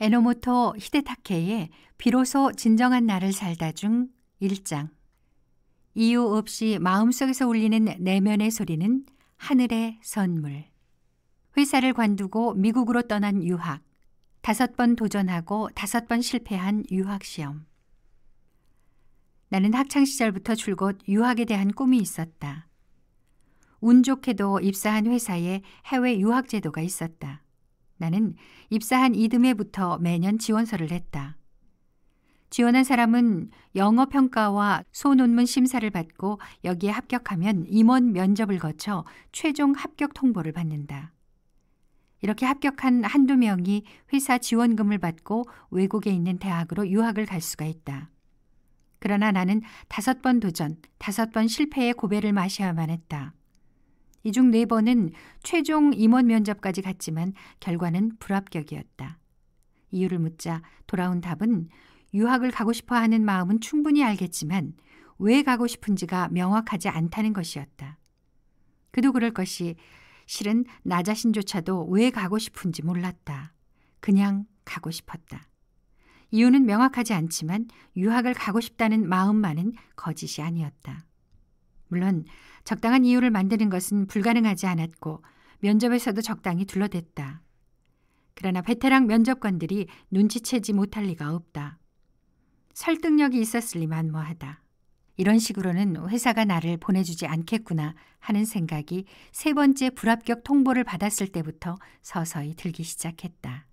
에노모토 히데타케의 비로소 진정한 나를 살다 중 1장. 이유 없이 마음속에서 울리는 내면의 소리는 하늘의 선물. 회사를 관두고 미국으로 떠난 유학. 5번 도전하고 5번 실패한 유학시험. 나는 학창시절부터 줄곧 유학에 대한 꿈이 있었다. 운 좋게도 입사한 회사에 해외 유학 제도가 있었다. 나는 입사한 이듬해부터 매년 지원서를 냈다. 지원한 사람은 영어 평가와 소논문 심사를 받고 여기에 합격하면 임원 면접을 거쳐 최종 합격 통보를 받는다. 이렇게 합격한 한두 명이 회사 지원금을 받고 외국에 있는 대학으로 유학을 갈 수가 있다. 그러나 나는 5번 도전, 5번 실패의 고배를 마셔야만 했다. 이 중 4번은 최종 임원 면접까지 갔지만 결과는 불합격이었다. 이유를 묻자 돌아온 답은 유학을 가고 싶어 하는 마음은 충분히 알겠지만 왜 가고 싶은지가 명확하지 않다는 것이었다. 그도 그럴 것이 실은 나 자신조차도 왜 가고 싶은지 몰랐다. 그냥 가고 싶었다. 이유는 명확하지 않지만 유학을 가고 싶다는 마음만은 거짓이 아니었다. 물론 적당한 이유를 만드는 것은 불가능하지 않았고 면접에서도 적당히 둘러댔다. 그러나 베테랑 면접관들이 눈치채지 못할 리가 없다. 설득력이 있었으리 만무하다. 이런 식으로는 회사가 나를 보내주지 않겠구나 하는 생각이 3번째 불합격 통보를 받았을 때부터 서서히 들기 시작했다.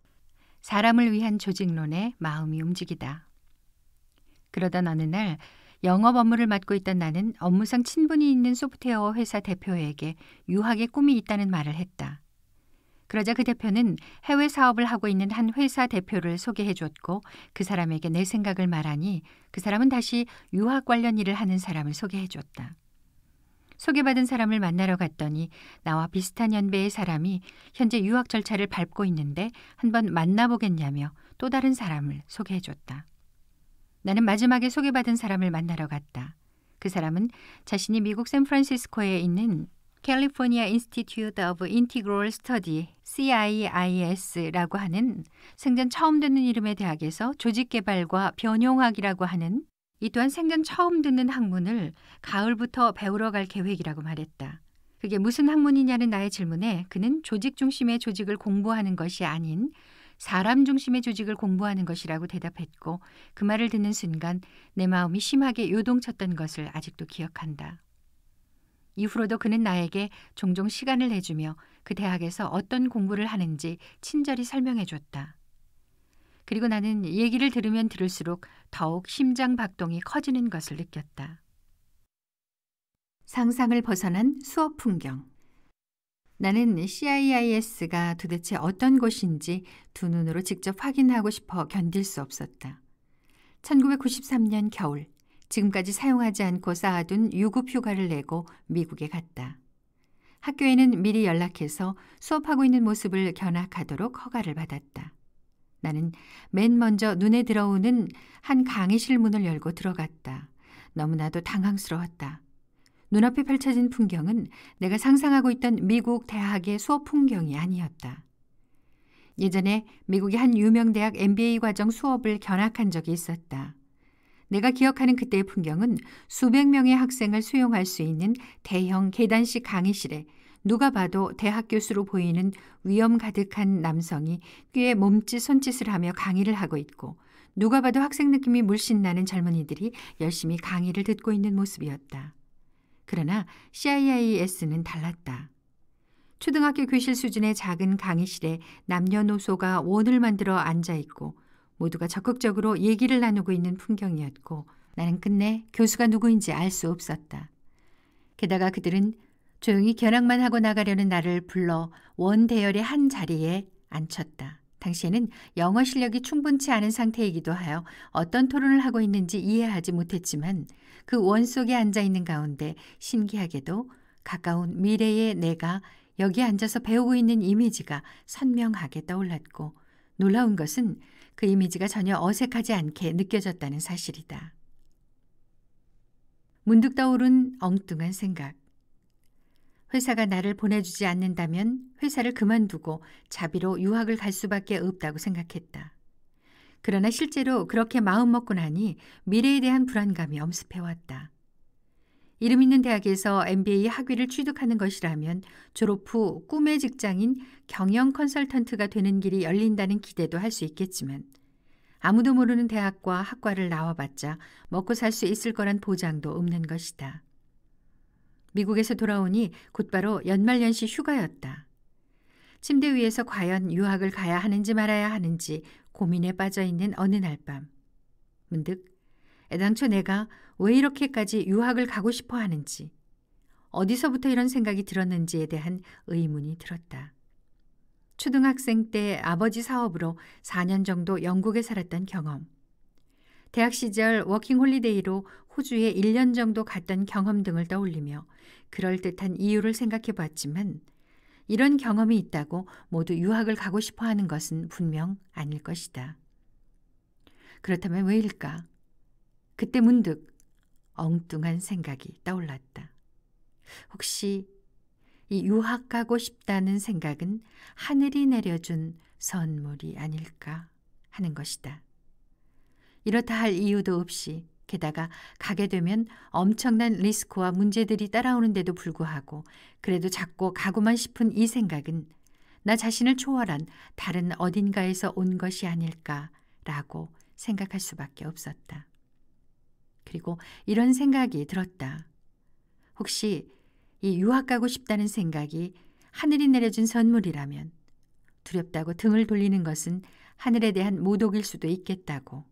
사람을 위한 조직론에 마음이 움직이다. 그러던 어느 날 영업 업무를 맡고 있던 나는 업무상 친분이 있는 소프트웨어 회사 대표에게 유학의 꿈이 있다는 말을 했다. 그러자 그 대표는 해외 사업을 하고 있는 한 회사 대표를 소개해 줬고 그 사람에게 내 생각을 말하니 그 사람은 다시 유학 관련 일을 하는 사람을 소개해 줬다. 소개받은 사람을 만나러 갔더니 나와 비슷한 연배의 사람이 현재 유학 절차를 밟고 있는데 한번 만나보겠냐며 또 다른 사람을 소개해 줬다. 나는 마지막에 소개받은 사람을 만나러 갔다. 그 사람은 자신이 미국 샌프란시스코에 있는 캘리포니아 인스티튜트 오브 인티그럴 스터디 CIIS라고 하는 생전 처음 듣는 이름의 대학에서 조직개발과 변용학이라고 하는 이 또한 생전 처음 듣는 학문을 가을부터 배우러 갈 계획이라고 말했다. 그게 무슨 학문이냐는 나의 질문에 그는 조직 중심의 조직을 공부하는 것이 아닌 사람 중심의 조직을 공부하는 것이라고 대답했고 그 말을 듣는 순간 내 마음이 심하게 요동쳤던 것을 아직도 기억한다. 이후로도 그는 나에게 종종 시간을 내주며 그 대학에서 어떤 공부를 하는지 친절히 설명해 줬다. 그리고 나는 얘기를 들으면 들을수록 더욱 심장 박동이 커지는 것을 느꼈다. 상상을 벗어난 수업 풍경. 나는 CIIS가 도대체 어떤 곳인지 두 눈으로 직접 확인하고 싶어 견딜 수 없었다. 1993년 겨울, 지금까지 사용하지 않고 쌓아둔 유급 휴가를 내고 미국에 갔다. 학교에는 미리 연락해서 수업하고 있는 모습을 견학하도록 허가를 받았다. 나는 맨 먼저 눈에 들어오는 한 강의실 문을 열고 들어갔다. 너무나도 당황스러웠다. 눈앞에 펼쳐진 풍경은 내가 상상하고 있던 미국 대학의 수업 풍경이 아니었다. 예전에 미국의 한 유명 대학 MBA 과정 수업을 견학한 적이 있었다. 내가 기억하는 그때의 풍경은 수백 명의 학생을 수용할 수 있는 대형 계단식 강의실에 누가 봐도 대학 교수로 보이는 위험 가득한 남성이 꽤 몸짓 손짓을 하며 강의를 하고 있고 누가 봐도 학생 느낌이 물씬 나는 젊은이들이 열심히 강의를 듣고 있는 모습이었다. 그러나 CIIS는 달랐다. 초등학교 교실 수준의 작은 강의실에 남녀노소가 원을 만들어 앉아있고 모두가 적극적으로 얘기를 나누고 있는 풍경이었고 나는 끝내 교수가 누구인지 알 수 없었다. 게다가 그들은 조용히 견학만 하고 나가려는 나를 불러 원 대열의 한 자리에 앉혔다. 당시에는 영어 실력이 충분치 않은 상태이기도 하여 어떤 토론을 하고 있는지 이해하지 못했지만 그 원 속에 앉아있는 가운데 신기하게도 가까운 미래의 내가 여기 앉아서 배우고 있는 이미지가 선명하게 떠올랐고 놀라운 것은 그 이미지가 전혀 어색하지 않게 느껴졌다는 사실이다. 문득 떠오른 엉뚱한 생각. 회사가 나를 보내주지 않는다면 회사를 그만두고 자비로 유학을 갈 수밖에 없다고 생각했다. 그러나 실제로 그렇게 마음먹고 나니 미래에 대한 불안감이 엄습해왔다. 이름 있는 대학에서 MBA 학위를 취득하는 것이라면 졸업 후 꿈의 직장인 경영 컨설턴트가 되는 길이 열린다는 기대도 할 수 있겠지만 아무도 모르는 대학과 학과를 나와봤자 먹고 살 수 있을 거란 보장도 없는 것이다. 미국에서 돌아오니 곧바로 연말연시 휴가였다. 침대 위에서 과연 유학을 가야 하는지 말아야 하는지 고민에 빠져 있는 어느 날 밤, 문득 애당초 내가 왜 이렇게까지 유학을 가고 싶어 하는지, 어디서부터 이런 생각이 들었는지에 대한 의문이 들었다. 초등학생 때 아버지 사업으로 4년 정도 영국에 살았던 경험, 대학 시절 워킹홀리데이로 호주에 1년 정도 갔던 경험 등을 떠올리며 그럴듯한 이유를 생각해 봤지만 이런 경험이 있다고 모두 유학을 가고 싶어 하는 것은 분명 아닐 것이다. 그렇다면 왜일까? 그때 문득 엉뚱한 생각이 떠올랐다. 혹시 이 유학 가고 싶다는 생각은 하늘이 내려준 선물이 아닐까 하는 것이다. 이렇다 할 이유도 없이, 게다가 가게 되면 엄청난 리스크와 문제들이 따라오는데도 불구하고 그래도 자꾸 가고만 싶은 이 생각은 나 자신을 초월한 다른 어딘가에서 온 것이 아닐까라고 생각할 수밖에 없었다. 그리고 이런 생각이 들었다. 혹시 이 유학 가고 싶다는 생각이 하늘이 내려준 선물이라면 두렵다고 등을 돌리는 것은 하늘에 대한 모독일 수도 있겠다고.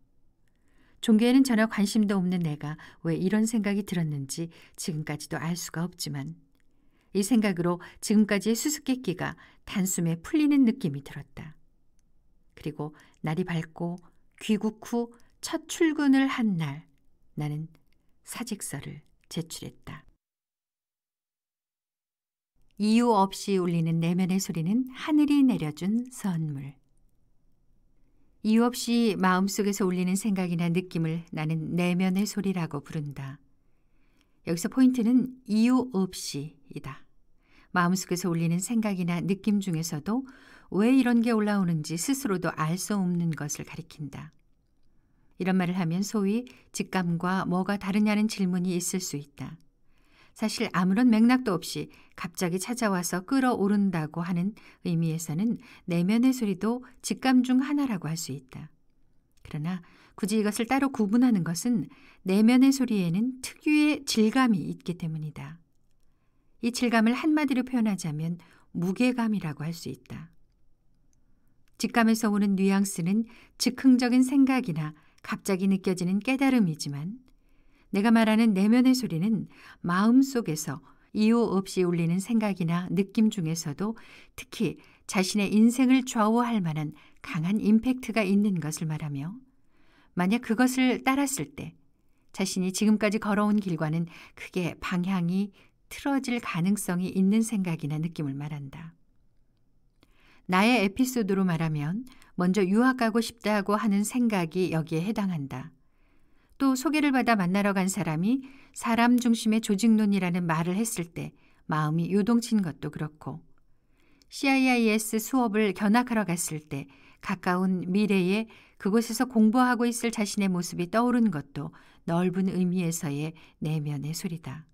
종교에는 전혀 관심도 없는 내가 왜 이런 생각이 들었는지 지금까지도 알 수가 없지만 이 생각으로 지금까지의 수수께끼가 단숨에 풀리는 느낌이 들었다. 그리고 날이 밝고 귀국 후 첫 출근을 한 날 나는 사직서를 제출했다. 이유 없이 울리는 내면의 소리는 하늘이 내려준 선물. 이유 없이 마음속에서 울리는 생각이나 느낌을 나는 내면의 소리라고 부른다. 여기서 포인트는 이유 없이이다. 마음속에서 울리는 생각이나 느낌 중에서도 왜 이런 게 올라오는지 스스로도 알 수 없는 것을 가리킨다. 이런 말을 하면 소위 직감과 뭐가 다르냐는 질문이 있을 수 있다. 사실 아무런 맥락도 없이 갑자기 찾아와서 끌어오른다고 하는 의미에서는 내면의 소리도 직감 중 하나라고 할 수 있다. 그러나 굳이 이것을 따로 구분하는 것은 내면의 소리에는 특유의 질감이 있기 때문이다. 이 질감을 한마디로 표현하자면 무게감이라고 할 수 있다. 직감에서 오는 뉘앙스는 즉흥적인 생각이나 갑자기 느껴지는 깨달음이지만 내가 말하는 내면의 소리는 마음속에서 이유 없이 울리는 생각이나 느낌 중에서도 특히 자신의 인생을 좌우할 만한 강한 임팩트가 있는 것을 말하며 만약 그것을 따랐을 때 자신이 지금까지 걸어온 길과는 크게 방향이 틀어질 가능성이 있는 생각이나 느낌을 말한다. 나의 에피소드로 말하면 먼저 유학 가고 싶다고 하는 생각이 여기에 해당한다. 또 소개를 받아 만나러 간 사람이 사람 중심의 조직론이라는 말을 했을 때 마음이 요동친 것도 그렇고 CIIS 수업을 견학하러 갔을 때 가까운 미래에 그곳에서 공부하고 있을 자신의 모습이 떠오른 것도 넓은 의미에서의 내면의 소리다.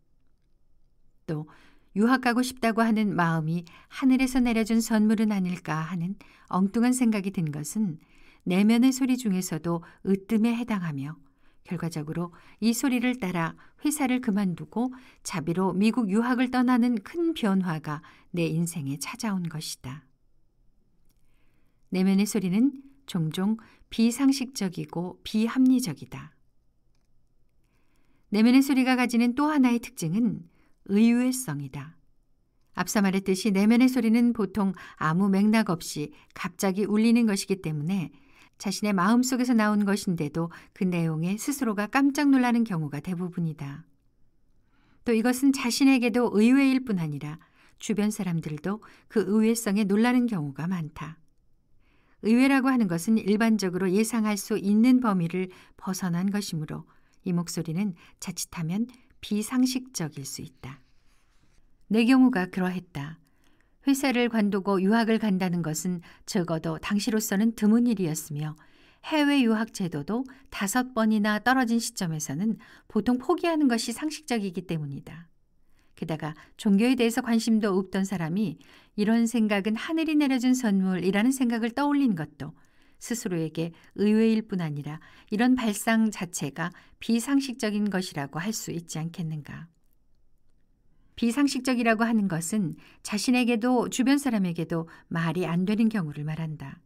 또 유학 가고 싶다고 하는 마음이 하늘에서 내려준 선물은 아닐까 하는 엉뚱한 생각이 든 것은 내면의 소리 중에서도 으뜸에 해당하며 결과적으로 이 소리를 따라 회사를 그만두고 자비로 미국 유학을 떠나는 큰 변화가 내 인생에 찾아온 것이다. 내면의 소리는 종종 비상식적이고 비합리적이다. 내면의 소리가 가지는 또 하나의 특징은 의외성이다. 앞서 말했듯이 내면의 소리는 보통 아무 맥락 없이 갑자기 울리는 것이기 때문에 자신의 마음속에서 나온 것인데도 그 내용에 스스로가 깜짝 놀라는 경우가 대부분이다. 또 이것은 자신에게도 의외일 뿐 아니라 주변 사람들도 그 의외성에 놀라는 경우가 많다. 의외라고 하는 것은 일반적으로 예상할 수 있는 범위를 벗어난 것이므로 이 목소리는 자칫하면 비상식적일 수 있다. 내 경우가 그러했다. 회사를 관두고 유학을 간다는 것은 적어도 당시로서는 드문 일이었으며 해외 유학 제도도 5번이나 떨어진 시점에서는 보통 포기하는 것이 상식적이기 때문이다. 게다가 종교에 대해서 관심도 없던 사람이 이런 생각은 하늘이 내려준 선물이라는 생각을 떠올린 것도 스스로에게 의외일 뿐 아니라 이런 발상 자체가 비상식적인 것이라고 할 수 있지 않겠는가. 비상식적이라고 하는 것은 자신에게도 주변 사람에게도 말이 안 되는 경우를 말한다.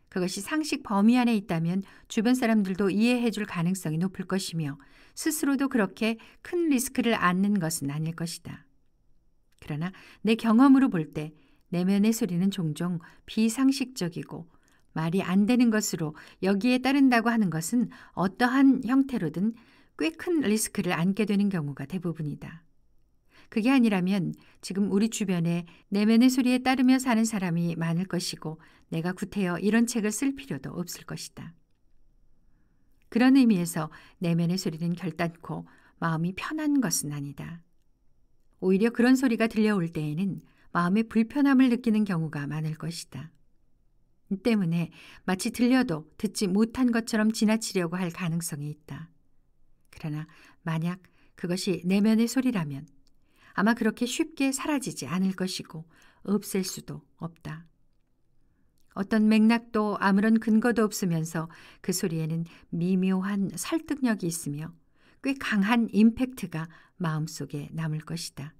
그것이 상식 범위 안에 있다면 주변 사람들도 이해해 줄 가능성이 높을 것이며 스스로도 그렇게 큰 리스크를 안는 것은 아닐 것이다. 그러나 내 경험으로 볼 때 내면의 소리는 종종 비상식적이고 말이 안 되는 것으로 여기에 따른다고 하는 것은 어떠한 형태로든 꽤 큰 리스크를 안게 되는 경우가 대부분이다. 그게 아니라면 지금 우리 주변에 내면의 소리에 따르며 사는 사람이 많을 것이고 내가 구태여 이런 책을 쓸 필요도 없을 것이다. 그런 의미에서 내면의 소리는 결단코 마음이 편한 것은 아니다. 오히려 그런 소리가 들려올 때에는 마음의 불편함을 느끼는 경우가 많을 것이다. 이 때문에 마치 들려도 듣지 못한 것처럼 지나치려고 할 가능성이 있다. 그러나 만약 그것이 내면의 소리라면 아마 그렇게 쉽게 사라지지 않을 것이고 없앨 수도 없다. 어떤 맥락도 아무런 근거도 없으면서 그 소리에는 미묘한 설득력이 있으며 꽤 강한 임팩트가 마음속에 남을 것이다.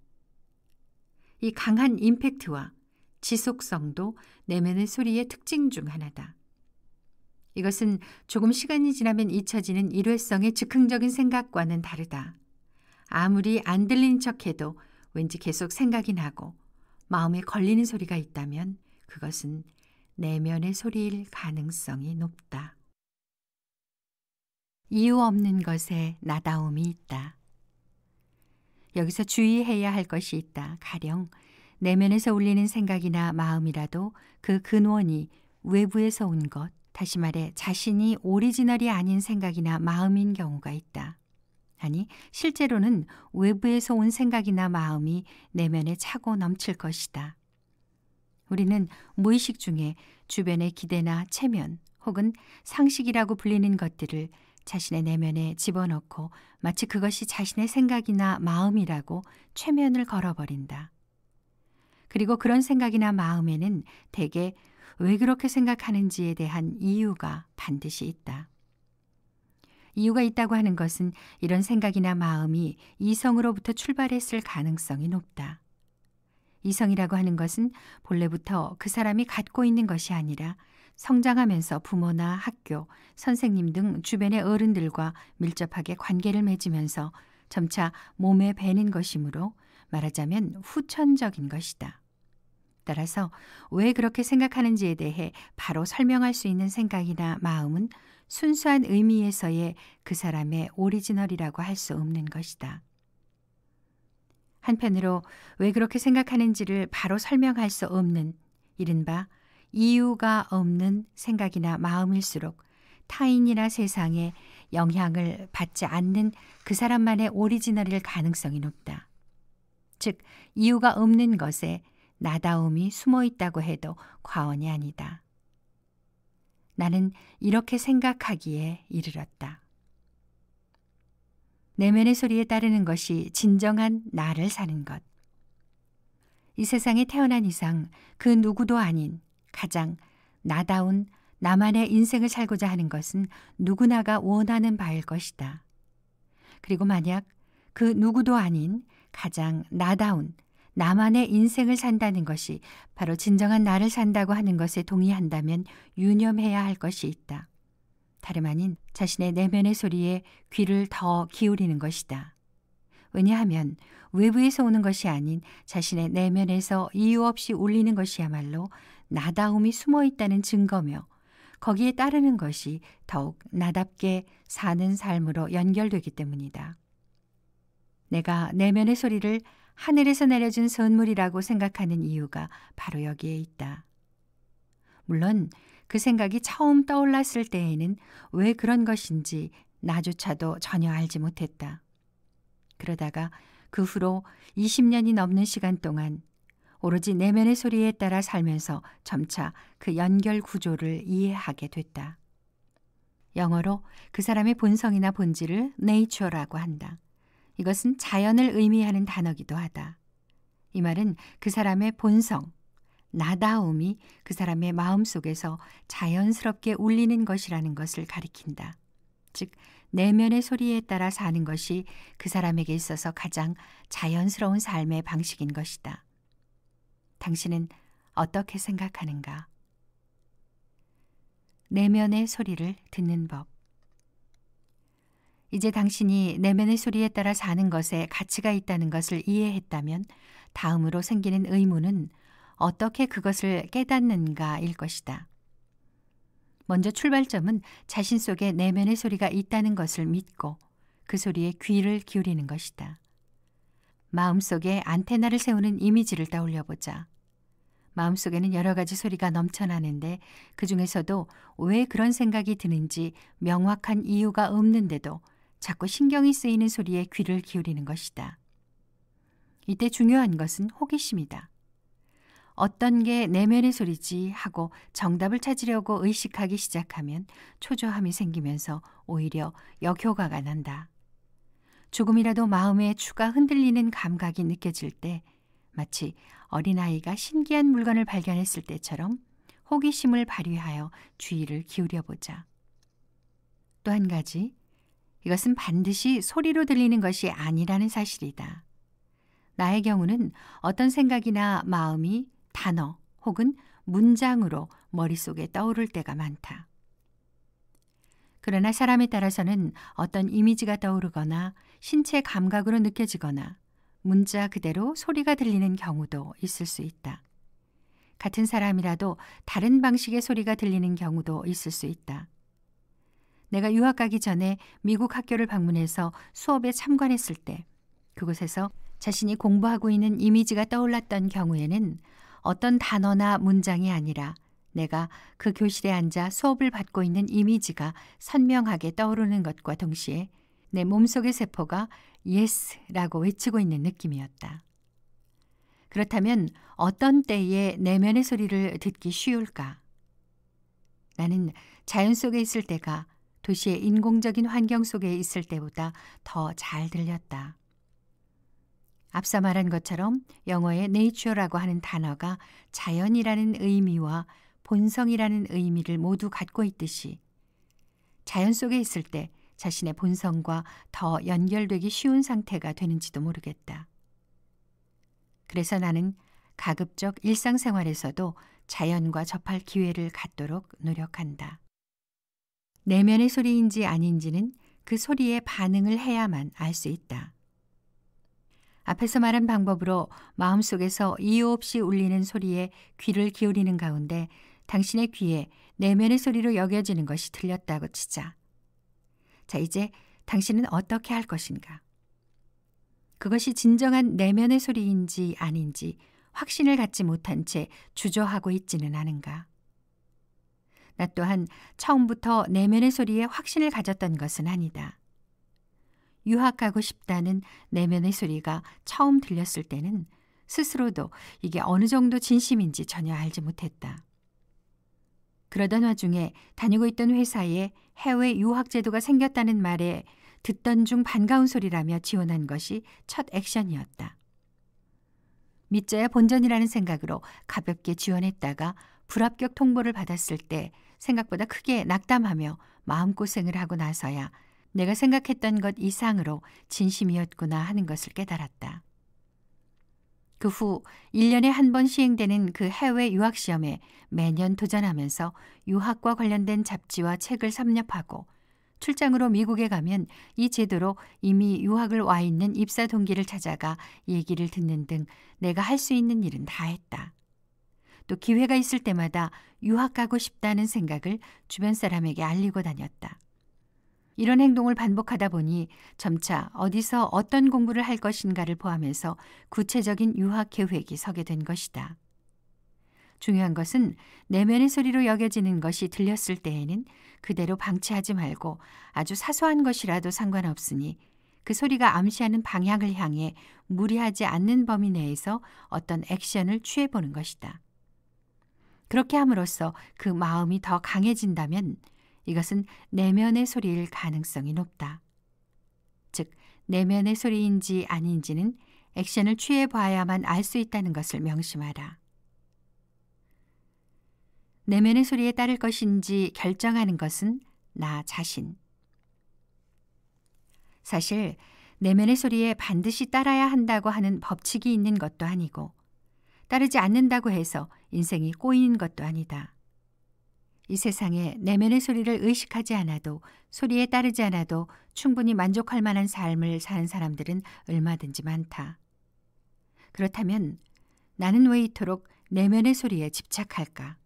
이 강한 임팩트와 지속성도 내면의 소리의 특징 중 하나다. 이것은 조금 시간이 지나면 잊혀지는 일회성의 즉흥적인 생각과는 다르다. 아무리 안 들리는 척해도 왠지 계속 생각이 나고 마음에 걸리는 소리가 있다면 그것은 내면의 소리일 가능성이 높다. 이유 없는 것에 나다움이 있다. 여기서 주의해야 할 것이 있다. 가령 내면에서 울리는 생각이나 마음이라도 그 근원이 외부에서 온 것, 다시 말해 자신이 오리지널이 아닌 생각이나 마음인 경우가 있다. 아니, 실제로는 외부에서 온 생각이나 마음이 내면에 차고 넘칠 것이다. 우리는 무의식 중에 주변의 기대나 체면 혹은 상식이라고 불리는 것들을 자신의 내면에 집어넣고 마치 그것이 자신의 생각이나 마음이라고 최면을 걸어버린다. 그리고 그런 생각이나 마음에는 대개 왜 그렇게 생각하는지에 대한 이유가 반드시 있다. 이유가 있다고 하는 것은 이런 생각이나 마음이 이성으로부터 출발했을 가능성이 높다. 이성이라고 하는 것은 본래부터 그 사람이 갖고 있는 것이 아니라 성장하면서 부모나 학교, 선생님 등 주변의 어른들과 밀접하게 관계를 맺으면서 점차 몸에 배는 것이므로 말하자면 후천적인 것이다. 따라서 왜 그렇게 생각하는지에 대해 바로 설명할 수 있는 생각이나 마음은 순수한 의미에서의 그 사람의 오리지널이라고 할 수 없는 것이다. 한편으로 왜 그렇게 생각하는지를 바로 설명할 수 없는 이른바 이유가 없는 생각이나 마음일수록 타인이나 세상에 영향을 받지 않는 그 사람만의 오리지널일 가능성이 높다. 즉, 이유가 없는 것에 나다움이 숨어 있다고 해도 과언이 아니다. 나는 이렇게 생각하기에 이르렀다. 내면의 소리에 따르는 것이 진정한 나를 사는 것. 이 세상에 태어난 이상 그 누구도 아닌 가장 나다운 나만의 인생을 살고자 하는 것은 누구나가 원하는 바일 것이다. 그리고 만약 그 누구도 아닌 가장 나다운 나만의 인생을 산다는 것이 바로 진정한 나를 산다고 하는 것에 동의한다면 유념해야 할 것이 있다. 다름 아닌 자신의 내면의 소리에 귀를 더 기울이는 것이다. 왜냐하면 외부에서 오는 것이 아닌 자신의 내면에서 이유 없이 울리는 것이야말로 나다움이 숨어 있다는 증거며 거기에 따르는 것이 더욱 나답게 사는 삶으로 연결되기 때문이다. 내가 내면의 소리를 하늘에서 내려준 선물이라고 생각하는 이유가 바로 여기에 있다. 물론 그 생각이 처음 떠올랐을 때에는 왜 그런 것인지 나조차도 전혀 알지 못했다. 그러다가 그 후로 20년이 넘는 시간 동안 오로지 내면의 소리에 따라 살면서 점차 그 연결 구조를 이해하게 됐다. 영어로 그 사람의 본성이나 본질을 nature라고 한다. 이것은 자연을 의미하는 단어기도 하다. 이 말은 그 사람의 본성, 나다움이 그 사람의 마음속에서 자연스럽게 울리는 것이라는 것을 가리킨다. 즉, 내면의 소리에 따라 사는 것이 그 사람에게 있어서 가장 자연스러운 삶의 방식인 것이다. 당신은 어떻게 생각하는가? 내면의 소리를 듣는 법. 이제 당신이 내면의 소리에 따라 사는 것에 가치가 있다는 것을 이해했다면 다음으로 생기는 의문은 어떻게 그것을 깨닫는가일 것이다. 먼저 출발점은 자신 속에 내면의 소리가 있다는 것을 믿고 그 소리에 귀를 기울이는 것이다. 마음속에 안테나를 세우는 이미지를 떠올려 보자. 마음속에는 여러 가지 소리가 넘쳐나는데 그 중에서도 왜 그런 생각이 드는지 명확한 이유가 없는데도 자꾸 신경이 쓰이는 소리에 귀를 기울이는 것이다. 이때 중요한 것은 호기심이다. 어떤 게 내면의 소리지 하고 정답을 찾으려고 의식하기 시작하면 초조함이 생기면서 오히려 역효과가 난다. 조금이라도 마음의 추가 흔들리는 감각이 느껴질 때 마치 어린아이가 신기한 물건을 발견했을 때처럼 호기심을 발휘하여 주의를 기울여보자. 또 한 가지, 이것은 반드시 소리로 들리는 것이 아니라는 사실이다. 나의 경우는 어떤 생각이나 마음이 단어 혹은 문장으로 머릿속에 떠오를 때가 많다. 그러나 사람에 따라서는 어떤 이미지가 떠오르거나 신체 감각으로 느껴지거나 문자 그대로 소리가 들리는 경우도 있을 수 있다. 같은 사람이라도 다른 방식의 소리가 들리는 경우도 있을 수 있다. 내가 유학 가기 전에 미국 학교를 방문해서 수업에 참관했을 때 그곳에서 자신이 공부하고 있는 이미지가 떠올랐던 경우에는 어떤 단어나 문장이 아니라 내가 그 교실에 앉아 수업을 받고 있는 이미지가 선명하게 떠오르는 것과 동시에 내 몸속의 세포가 예스라고 외치고 있는 느낌이었다. 그렇다면 어떤 때에 내면의 소리를 듣기 쉬울까? 나는 자연 속에 있을 때가 도시의 인공적인 환경 속에 있을 때보다 더 잘 들렸다. 앞서 말한 것처럼 영어의 nature라고 하는 단어가 자연이라는 의미와 본성이라는 의미를 모두 갖고 있듯이 자연 속에 있을 때 자신의 본성과 더 연결되기 쉬운 상태가 되는지도 모르겠다. 그래서 나는 가급적 일상생활에서도 자연과 접할 기회를 갖도록 노력한다. 내면의 소리인지 아닌지는 그 소리에 반응을 해야만 알 수 있다. 앞에서 말한 방법으로 마음속에서 이유 없이 울리는 소리에 귀를 기울이는 가운데 당신의 귀에 내면의 소리로 여겨지는 것이 들렸다고 치자. 자, 이제 당신은 어떻게 할 것인가? 그것이 진정한 내면의 소리인지 아닌지 확신을 갖지 못한 채 주저하고 있지는 않은가? 나 또한 처음부터 내면의 소리에 확신을 가졌던 것은 아니다. 유학 가고 싶다는 내면의 소리가 처음 들렸을 때는 스스로도 이게 어느 정도 진심인지 전혀 알지 못했다. 그러던 와중에 다니고 있던 회사에 해외 유학 제도가 생겼다는 말에 듣던 중 반가운 소리라며 지원한 것이 첫 액션이었다. 믿져야 본전이라는 생각으로 가볍게 지원했다가 불합격 통보를 받았을 때 생각보다 크게 낙담하며 마음고생을 하고 나서야 내가 생각했던 것 이상으로 진심이었구나 하는 것을 깨달았다. 그 후 1년에 한 번 시행되는 그 해외 유학 시험에 매년 도전하면서 유학과 관련된 잡지와 책을 섭렵하고 출장으로 미국에 가면 이 제도로 이미 유학을 와 있는 입사 동기를 찾아가 얘기를 듣는 등 내가 할 수 있는 일은 다 했다. 또 기회가 있을 때마다 유학 가고 싶다는 생각을 주변 사람에게 알리고 다녔다. 이런 행동을 반복하다 보니 점차 어디서 어떤 공부를 할 것인가를 포함해서 구체적인 유학 계획이 서게 된 것이다. 중요한 것은 내면의 소리로 여겨지는 것이 들렸을 때에는 그대로 방치하지 말고 아주 사소한 것이라도 상관없으니 그 소리가 암시하는 방향을 향해 무리하지 않는 범위 내에서 어떤 액션을 취해보는 것이다. 그렇게 함으로써 그 마음이 더 강해진다면 이것은 내면의 소리일 가능성이 높다. 즉, 내면의 소리인지 아닌지는 액션을 취해 봐야만 알 수 있다는 것을 명심하라. 내면의 소리에 따를 것인지 결정하는 것은 나 자신. 사실 내면의 소리에 반드시 따라야 한다고 하는 법칙이 있는 것도 아니고 따르지 않는다고 해서 인생이 꼬이는 것도 아니다. 이 세상에 내면의 소리를 의식하지 않아도, 소리에 따르지 않아도 충분히 만족할 만한 삶을 사는 사람들은 얼마든지 많다. 그렇다면 나는 왜 이토록 내면의 소리에 집착할까?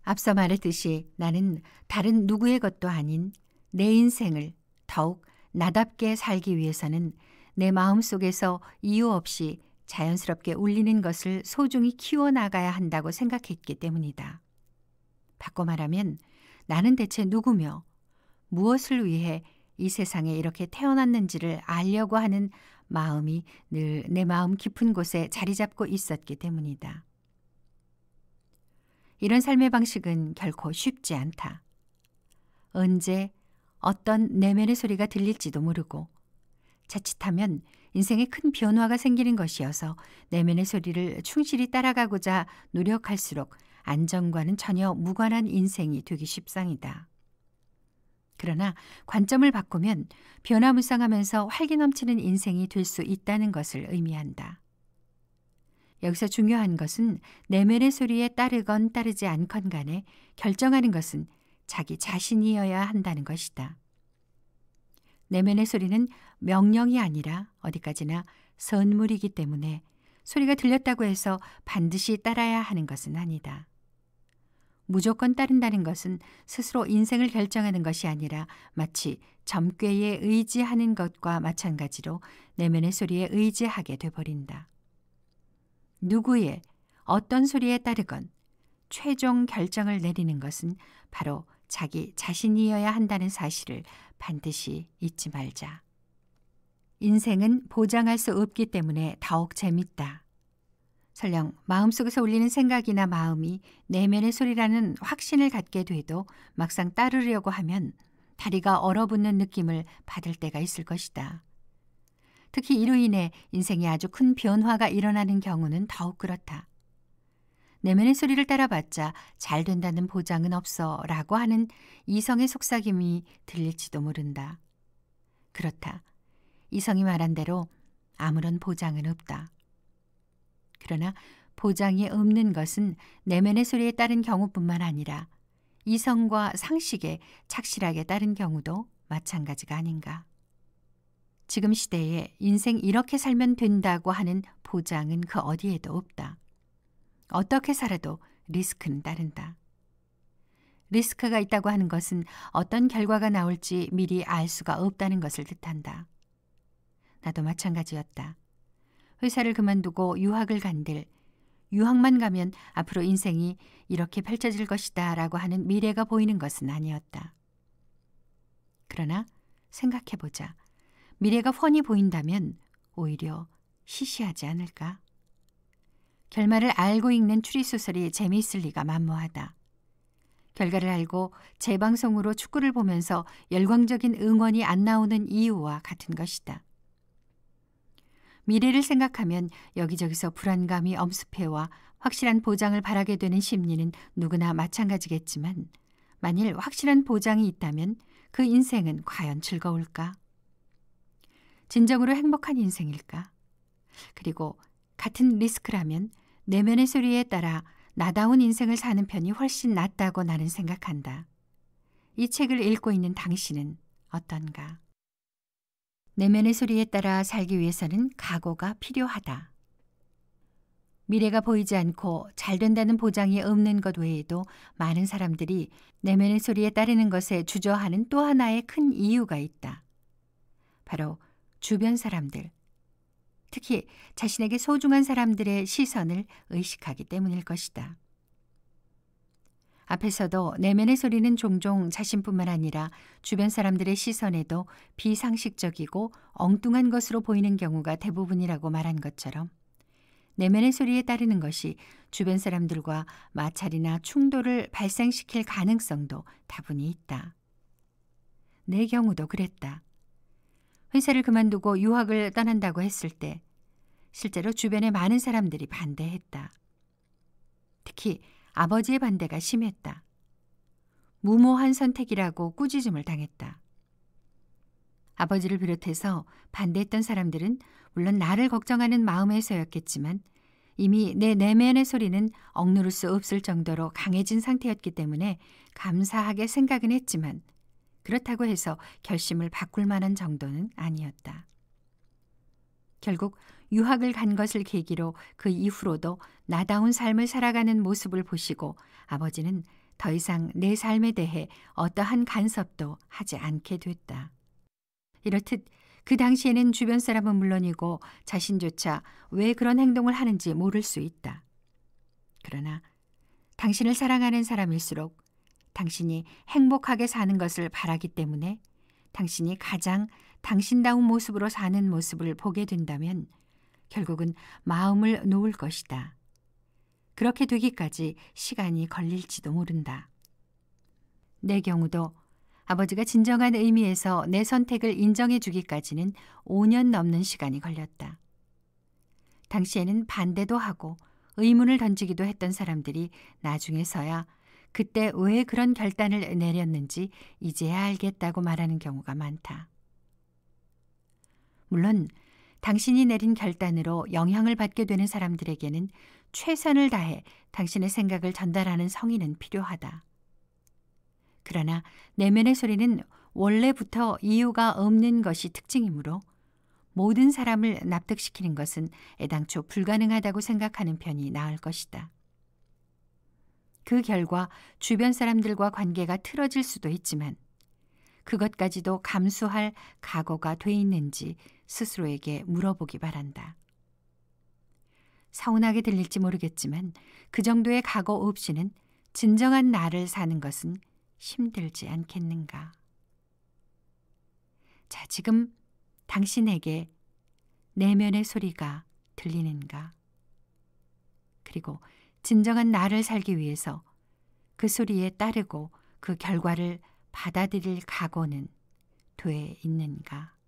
앞서 말했듯이 나는 다른 누구의 것도 아닌 내 인생을 더욱 나답게 살기 위해서는 내 마음속에서 이유 없이 자연스럽게 울리는 것을 소중히 키워나가야 한다고 생각했기 때문이다. 바꿔 말하면 나는 대체 누구며 무엇을 위해 이 세상에 이렇게 태어났는지를 알려고 하는 마음이 늘 내 마음 깊은 곳에 자리 잡고 있었기 때문이다. 이런 삶의 방식은 결코 쉽지 않다. 언제 어떤 내면의 소리가 들릴지도 모르고 자칫하면 인생에 큰 변화가 생기는 것이어서 내면의 소리를 충실히 따라가고자 노력할수록 안정과는 전혀 무관한 인생이 되기 십상이다. 그러나 관점을 바꾸면 변화무쌍하면서 활기 넘치는 인생이 될 수 있다는 것을 의미한다. 여기서 중요한 것은 내면의 소리에 따르건 따르지 않건 간에 결정하는 것은 자기 자신이어야 한다는 것이다. 내면의 소리는 명령이 아니라 어디까지나 선물이기 때문에 소리가 들렸다고 해서 반드시 따라야 하는 것은 아니다. 무조건 따른다는 것은 스스로 인생을 결정하는 것이 아니라 마치 점괘에 의지하는 것과 마찬가지로 내면의 소리에 의지하게 돼버린다. 누구의 어떤 소리에 따르건 최종 결정을 내리는 것은 바로 자기 자신이어야 한다는 사실을 반드시 잊지 말자. 인생은 보장할 수 없기 때문에 더욱 재밌다. 설령 마음속에서 울리는 생각이나 마음이 내면의 소리라는 확신을 갖게 돼도 막상 따르려고 하면 다리가 얼어붙는 느낌을 받을 때가 있을 것이다. 특히 이로 인해 인생에 아주 큰 변화가 일어나는 경우는 더욱 그렇다. 내면의 소리를 따라봤자 잘 된다는 보장은 없어 라고 하는 이성의 속삭임이 들릴지도 모른다. 그렇다. 이성이 말한 대로 아무런 보장은 없다. 그러나 보장이 없는 것은 내면의 소리에 따른 경우뿐만 아니라 이성과 상식에 착실하게 따른 경우도 마찬가지가 아닌가. 지금 시대에 인생 이렇게 살면 된다고 하는 보장은 그 어디에도 없다. 어떻게 살아도 리스크는 따른다. 리스크가 있다고 하는 것은 어떤 결과가 나올지 미리 알 수가 없다는 것을 뜻한다. 나도 마찬가지였다. 회사를 그만두고 유학을 간들 유학만 가면 앞으로 인생이 이렇게 펼쳐질 것이다 라고 하는 미래가 보이는 것은 아니었다. 그러나 생각해보자. 미래가 훤히 보인다면 오히려 시시하지 않을까? 결말을 알고 읽는 추리소설이 재미있을 리가 만무하다. 결과를 알고 재방송으로 축구를 보면서 열광적인 응원이 안 나오는 이유와 같은 것이다. 미래를 생각하면 여기저기서 불안감이 엄습해와 확실한 보장을 바라게 되는 심리는 누구나 마찬가지겠지만 만일 확실한 보장이 있다면 그 인생은 과연 즐거울까? 진정으로 행복한 인생일까? 그리고 같은 리스크라면 내면의 소리에 따라 나다운 인생을 사는 편이 훨씬 낫다고 나는 생각한다. 이 책을 읽고 있는 당신은 어떤가? 내면의 소리에 따라 살기 위해서는 각오가 필요하다. 미래가 보이지 않고 잘 된다는 보장이 없는 것 외에도 많은 사람들이 내면의 소리에 따르는 것에 주저하는 또 하나의 큰 이유가 있다. 바로 주변 사람들, 특히 자신에게 소중한 사람들의 시선을 의식하기 때문일 것이다. 앞에서도 내면의 소리는 종종 자신뿐만 아니라 주변 사람들의 시선에도 비상식적이고 엉뚱한 것으로 보이는 경우가 대부분이라고 말한 것처럼 내면의 소리에 따르는 것이 주변 사람들과 마찰이나 충돌을 발생시킬 가능성도 다분히 있다. 내 경우도 그랬다. 회사를 그만두고 유학을 떠난다고 했을 때 실제로 주변에 많은 사람들이 반대했다. 특히 아버지의 반대가 심했다. 무모한 선택이라고 꾸짖음을 당했다. 아버지를 비롯해서 반대했던 사람들은 물론 나를 걱정하는 마음에서였겠지만 이미 내 내면의 소리는 억누를 수 없을 정도로 강해진 상태였기 때문에 감사하게 생각은 했지만 그렇다고 해서 결심을 바꿀 만한 정도는 아니었다. 결국 유학을 간 것을 계기로 그 이후로도 나다운 삶을 살아가는 모습을 보시고 아버지는 더 이상 내 삶에 대해 어떠한 간섭도 하지 않게 됐다. 이렇듯 그 당시에는 주변 사람은 물론이고 자신조차 왜 그런 행동을 하는지 모를 수 있다. 그러나 당신을 사랑하는 사람일수록 당신이 행복하게 사는 것을 바라기 때문에 당신이 가장 당신다운 모습으로 사는 모습을 보게 된다면 결국은 마음을 놓을 것이다. 그렇게 되기까지 시간이 걸릴지도 모른다. 내 경우도 아버지가 진정한 의미에서 내 선택을 인정해 주기까지는 5년 넘는 시간이 걸렸다. 당시에는 반대도 하고 의문을 던지기도 했던 사람들이 나중에서야 그때 왜 그런 결단을 내렸는지 이제야 알겠다고 말하는 경우가 많다. 물론 당신이 내린 결단으로 영향을 받게 되는 사람들에게는 최선을 다해 당신의 생각을 전달하는 성의는 필요하다. 그러나 내면의 소리는 원래부터 이유가 없는 것이 특징이므로 모든 사람을 납득시키는 것은 애당초 불가능하다고 생각하는 편이 나을 것이다. 그 결과 주변 사람들과 관계가 틀어질 수도 있지만 그것까지도 감수할 각오가 돼 있는지 스스로에게 물어보기 바란다. 서운하게 들릴지 모르겠지만 그 정도의 각오 없이는 진정한 나를 사는 것은 힘들지 않겠는가. 자, 지금 당신에게 내면의 소리가 들리는가? 그리고 진정한 나를 살기 위해서 그 소리에 따르고 그 결과를 받아들일 각오는 돼 있는가?